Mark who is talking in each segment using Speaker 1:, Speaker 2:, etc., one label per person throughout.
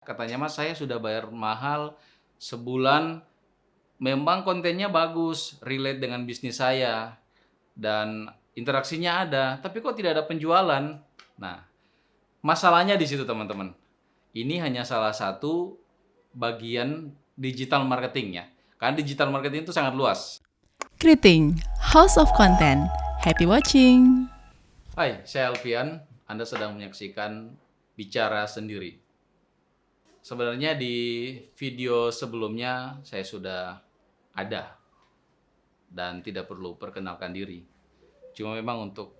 Speaker 1: Katanya, "Mas, saya sudah bayar mahal sebulan, memang kontennya bagus, relate dengan bisnis saya, dan interaksinya ada, tapi kok tidak ada penjualan?" Nah, masalahnya di situ teman-teman. Ini hanya salah satu bagian digital marketing ya. Karena digital marketing itu sangat luas.
Speaker 2: Greeting, House of Content. Happy watching!
Speaker 1: Hai, saya Alfian. Anda sedang menyaksikan Bicara Sendiri. Sebenarnya di video sebelumnya saya sudah ada dan tidak perlu perkenalkan diri. Cuma memang untuk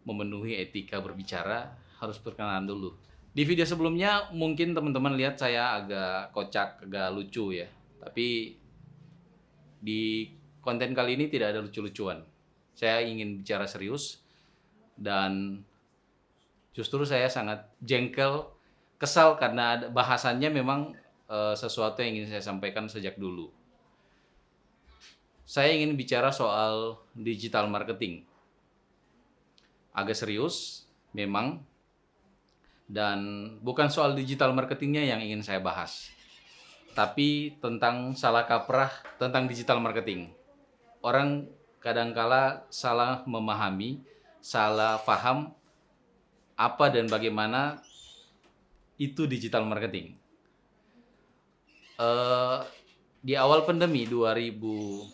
Speaker 1: memenuhi etika berbicara harus perkenalan dulu. Di video sebelumnya mungkin teman-teman lihat saya agak kocak, agak lucu ya. Tapi di konten kali ini tidak ada lucu-lucuan. Saya ingin bicara serius dan justru saya sangat jengkel, kesal karena bahasannya memang sesuatu yang ingin saya sampaikan sejak dulu. Saya ingin bicara soal digital marketing. Agak serius memang, dan bukan soal digital marketingnya yang ingin saya bahas, tapi tentang salah kaprah tentang digital marketing. Orang kadangkala salah memahami, salah paham apa dan bagaimana itu digital marketing. Di awal pandemi 2020,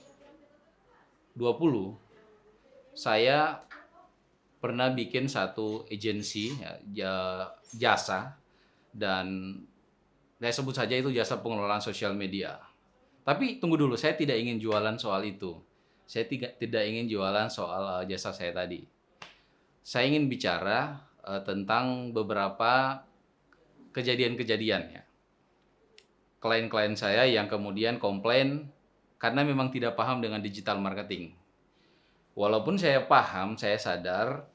Speaker 1: saya pernah bikin satu agensi jasa, dan saya sebut saja itu jasa pengelolaan sosial media. Tapi tunggu dulu, saya tidak ingin jualan soal itu. Saya tidak ingin jualan soal jasa saya tadi. Saya ingin bicara tentang beberapa kejadian-kejadian ya. Klien-klien saya yang kemudian komplain karena memang tidak paham dengan digital marketing. Walaupun saya paham, saya sadar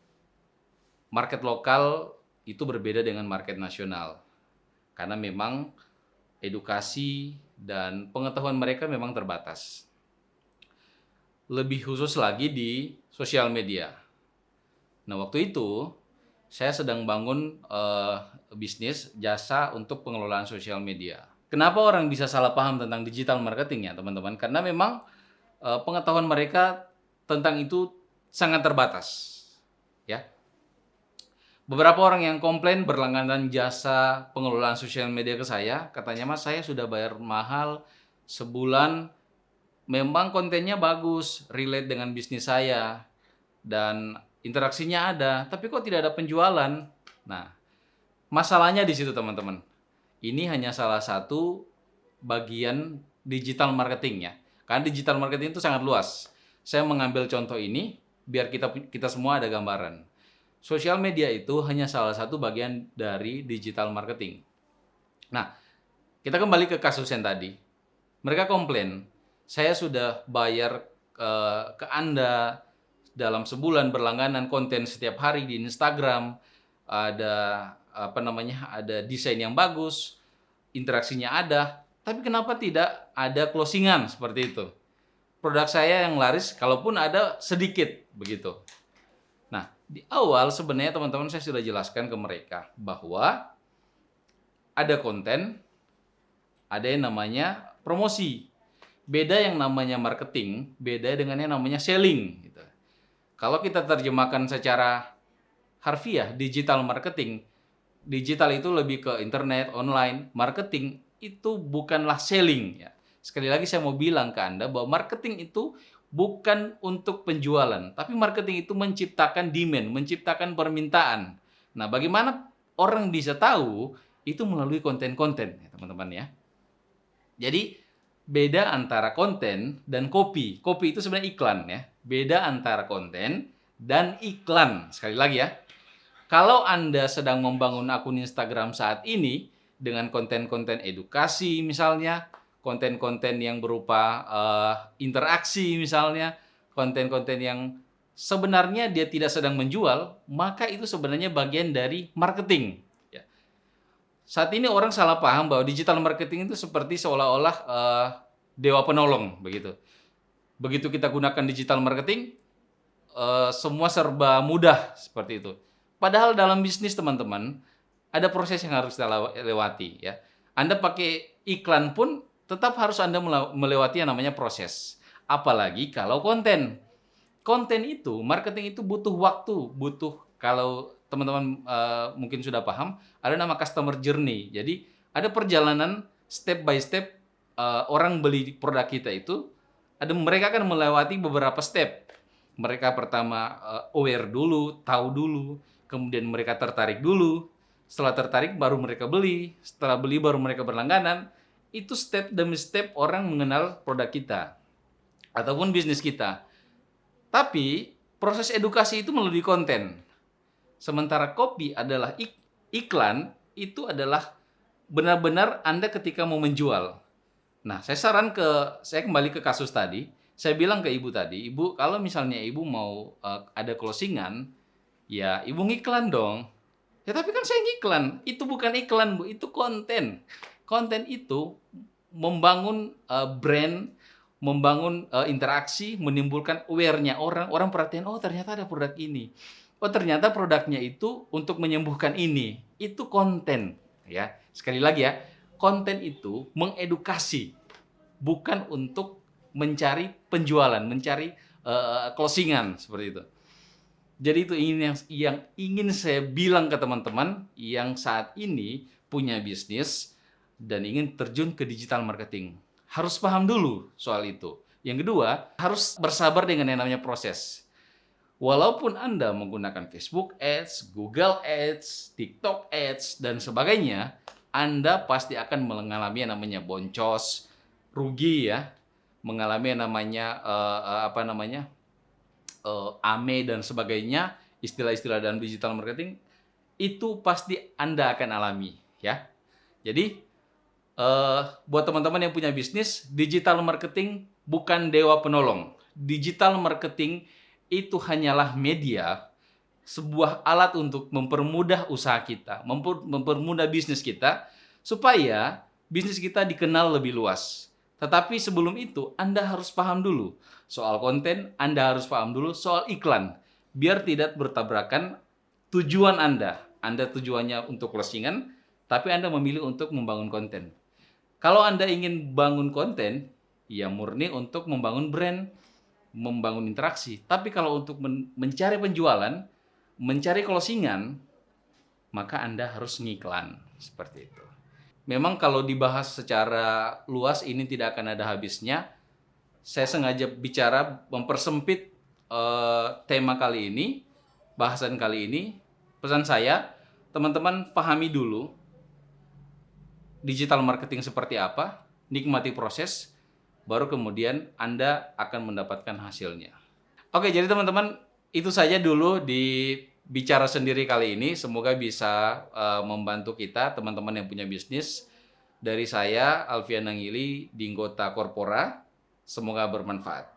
Speaker 1: market lokal itu berbeda dengan market nasional. Karena memang edukasi dan pengetahuan mereka memang terbatas. Lebih khusus lagi di sosial media. Nah, waktu itu saya sedang bangun bisnis jasa untuk pengelolaan sosial media. Kenapa orang bisa salah paham tentang digital marketing ya teman-teman? Karena memang pengetahuan mereka tentang itu sangat terbatas. Ya. Beberapa orang yang komplain berlangganan jasa pengelolaan sosial media ke saya, katanya, "Mas, saya sudah bayar mahal sebulan, memang kontennya bagus, relate dengan bisnis saya, dan interaksinya ada, tapi kok tidak ada penjualan?" Nah, masalahnya di situ teman-teman. Ini hanya salah satu bagian digital marketing ya. Karena digital marketing itu sangat luas. Saya mengambil contoh ini biar kita semua ada gambaran. Sosial media itu hanya salah satu bagian dari digital marketing. Nah, kita kembali ke kasus yang tadi. Mereka komplain, "Saya sudah bayar ke Anda dalam sebulan berlangganan konten setiap hari di Instagram, ada ada desain yang bagus, interaksinya ada, tapi kenapa tidak ada closingan?" Seperti itu. Produk saya yang laris, kalaupun ada sedikit begitu. Nah, di awal sebenarnya teman-teman saya sudah jelaskan ke mereka bahwa ada konten, ada yang namanya promosi. Beda yang namanya marketing, beda dengan yang namanya selling. Gitu. Kalau kita terjemahkan secara harfiah, digital marketing, digital itu lebih ke internet, online. Marketing itu bukanlah selling. Ya. Sekali lagi saya mau bilang ke Anda bahwa marketing itu bukan untuk penjualan, tapi marketing itu menciptakan demand, menciptakan permintaan. Nah, bagaimana orang bisa tahu? Itu melalui konten-konten, ya, teman-teman ya. Jadi, beda antara konten dan copy. Copy itu sebenarnya iklan ya. Beda antara konten dan iklan. Sekali lagi ya. Kalau Anda sedang membangun akun Instagram saat ini dengan konten-konten edukasi misalnya, konten-konten yang berupa interaksi misalnya, konten-konten yang sebenarnya dia tidak sedang menjual, maka itu sebenarnya bagian dari marketing. Ya. Saat ini orang salah paham bahwa digital marketing itu seperti seolah-olah dewa penolong begitu. Begitu kita gunakan digital marketing, semua serba mudah seperti itu. Padahal dalam bisnis teman-teman, ada proses yang harus kita lewati ya. Anda pakai iklan pun tetap harus Anda melewati yang namanya proses. Apalagi kalau konten. Konten itu, marketing itu butuh waktu, butuh, kalau teman-teman mungkin sudah paham, ada nama customer journey. Jadi ada perjalanan step by step orang beli produk kita itu, mereka akan melewati beberapa step. Mereka pertama aware dulu, tahu dulu, kemudian mereka tertarik dulu. Setelah tertarik baru mereka beli, setelah beli baru mereka berlangganan. Itu step demi step orang mengenal produk kita ataupun bisnis kita. Tapi proses edukasi itu melalui konten. Sementara copy adalah iklan, itu adalah benar-benar Anda ketika mau menjual. Nah, saya kembali ke kasus tadi. Saya bilang ke ibu tadi, ibu kalau misalnya ibu mau ada closingan, ya ibu ngiklan dong. Ya tapi kan saya ngiklan, itu bukan iklan Bu, itu konten. Konten itu membangun brand, membangun interaksi, menimbulkan aware-nya orang perhatian, oh ternyata ada produk ini. Oh ternyata produknya itu untuk menyembuhkan ini. Itu konten, ya. Sekali lagi ya, konten itu mengedukasi, bukan untuk mencari penjualan, mencari closingan seperti itu. Jadi itu yang ingin saya bilang ke teman-teman yang saat ini punya bisnis dan ingin terjun ke digital marketing. Harus paham dulu soal itu. Yang kedua, harus bersabar dengan yang namanya proses. Walaupun Anda menggunakan Facebook Ads, Google Ads, TikTok Ads, dan sebagainya, Anda pasti akan mengalami yang namanya boncos, rugi ya, mengalami yang namanya AME dan sebagainya, istilah-istilah dalam digital marketing, itu pasti Anda akan alami ya. Jadi buat teman-teman yang punya bisnis, digital marketing bukan dewa penolong. Digital marketing itu hanyalah media, sebuah alat untuk mempermudah usaha kita, mempermudah bisnis kita, supaya bisnis kita dikenal lebih luas. Tetapi sebelum itu, Anda harus paham dulu soal konten, Anda harus paham dulu soal iklan. Biar tidak bertabrakan tujuan Anda. Anda tujuannya untuk closingan, tapi Anda memilih untuk membangun konten. Kalau Anda ingin bangun konten, ya murni untuk membangun brand, membangun interaksi. Tapi kalau untuk mencari penjualan, mencari closingan, maka Anda harus ngiklan. Seperti itu. Memang kalau dibahas secara luas ini tidak akan ada habisnya. Saya sengaja bicara mempersempit tema kali ini, bahasan kali ini. Pesan saya, teman-teman pahami dulu digital marketing seperti apa, nikmati proses, baru kemudian Anda akan mendapatkan hasilnya. Oke, jadi teman-teman, itu saja dulu di bicara sendiri kali ini. Semoga bisa membantu kita, teman-teman yang punya bisnis. Dari saya, Alfian Nangili, di Anggota Korpora. Semoga bermanfaat.